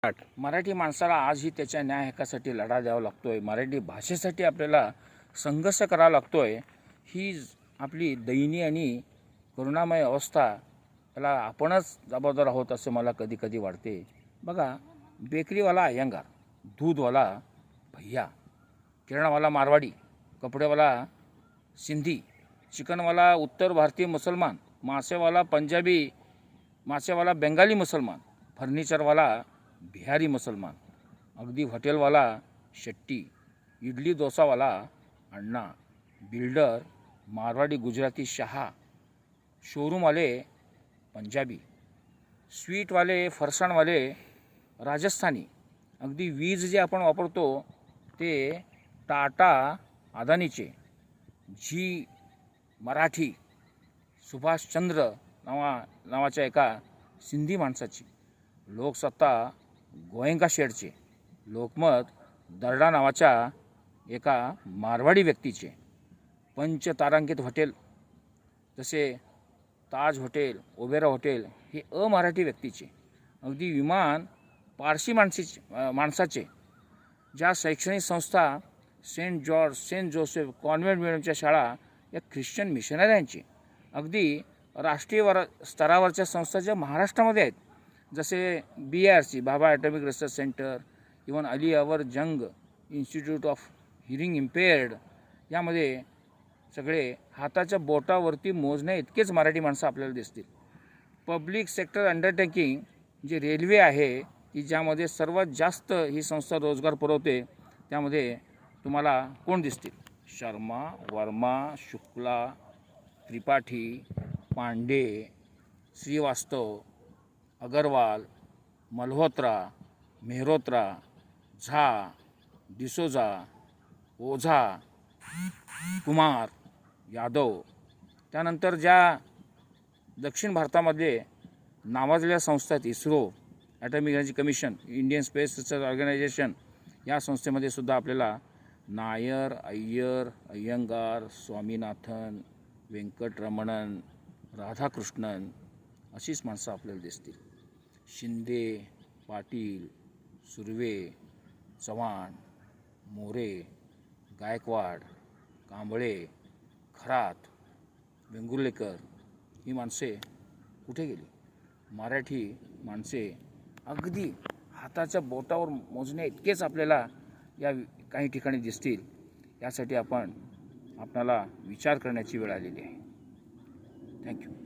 मराठी माणसाला आजही त्याच्या न्याय हक्कासाठी लढा द्यावा लागतोय, मराठी भाषेसाठी आपल्याला संघर्ष करावा लागतोय। ही आपली दयनीय आणि करुणामय अवस्था, याला आपणच जबाबदार आहोत असं मला कधी कधी वाटते। बघा, बेकरीवाला अय्यंगार, दूधवाला भैया, किराणावाला मारवाडी, कपडेवाला सिंधी, चिकनवाला उत्तर भारतीय मुसलमान, मासेवाला पंजाबी, मासेवाला बेंगाली मुसलमान, फर्निचरवाला बिहारी मुसलमान, अगदी हॉटेलवाला शेट्टी, इडली डोसावाला अण्णा, बिल्डर मारवाडी गुजराती शहा, शोरूमवाले पंजाबी, स्वीटवाले फरसाणवाले राजस्थानी, अगदी वीज जे आपण वापरतो ते टाटा अदानीचे, जी मराठी सुभाषचंद्र नावाच्या एका सिंधी माणसाची, लोकसत्ता गोयंका शेडचे, लोकमत दर्डा नावाच्या एका मारवाडी व्यक्तीचे, पंचतारांकित हॉटेल जसे ताज हॉटेल, ओबेरा हॉटेल हे अमराठी व्यक्तीचे, अगदी विमान पारशी माणसाचे, ज्या शैक्षणिक संस्था saint George, saint Joseph convent मिडियमच्या शाळा या ख्रिश्चन मिशनऱ्यांची, अगदी राष्ट्रीय स्तरावरच्या संस्था ज्या महाराष्ट्रामध्ये आहेत, जसे BRC Bhabha atomic research centre, even Ali Yavar Jung institute of hearing impaired, यामध्ये सगळे हाताच्या बोटावरती मोजण्या इतकेच मराठी माणसं आपल्याला दिसतील। पब्लिक सेक्टर अंडरटेकिंग जे रेल्वे आहे की ज्यामध्ये सर्वात जास्त ही संस्था रोजगार पुरवते, त्यामध्ये तुम्हाला कोण दिसतील? शर्मा, वर्मा, शुक्ला, त्रिपाठी, पांडे, श्रीवास्तव, अगरवाल, मल्होत्रा, मेहरोत्रा, झा, डिसोजा, ओझा, कुमार, यादव। त्यानंतर ज्या दक्षिण भारतामध्ये नावाजलेल्या संस्था आहेत, ISRO, atomic energy commission, Indian space research organisation, या संस्थेमध्ये सुद्धा आपल्याला नायर, अय्यर, अय्यंगार, स्वामीनाथन, व्यंकटरमणन, राधाकृष्णन अशीच माणसं आपल्याला दिसतील। शिंदे, पाटील, सुर्वे, चव्हाण, मोरे, गायकवाड, कांबळे, खरात, वेंगुर्लेकर ही माणसे कुठे गेली? मराठी माणसे अगदी हाताच्या बोटावर मोजण्या इतकेच आपल्याला या काही ठिकाणी दिसतील। यासाठी आपणाला विचार करण्याची वेळ आलेली आहे। थँक्यू।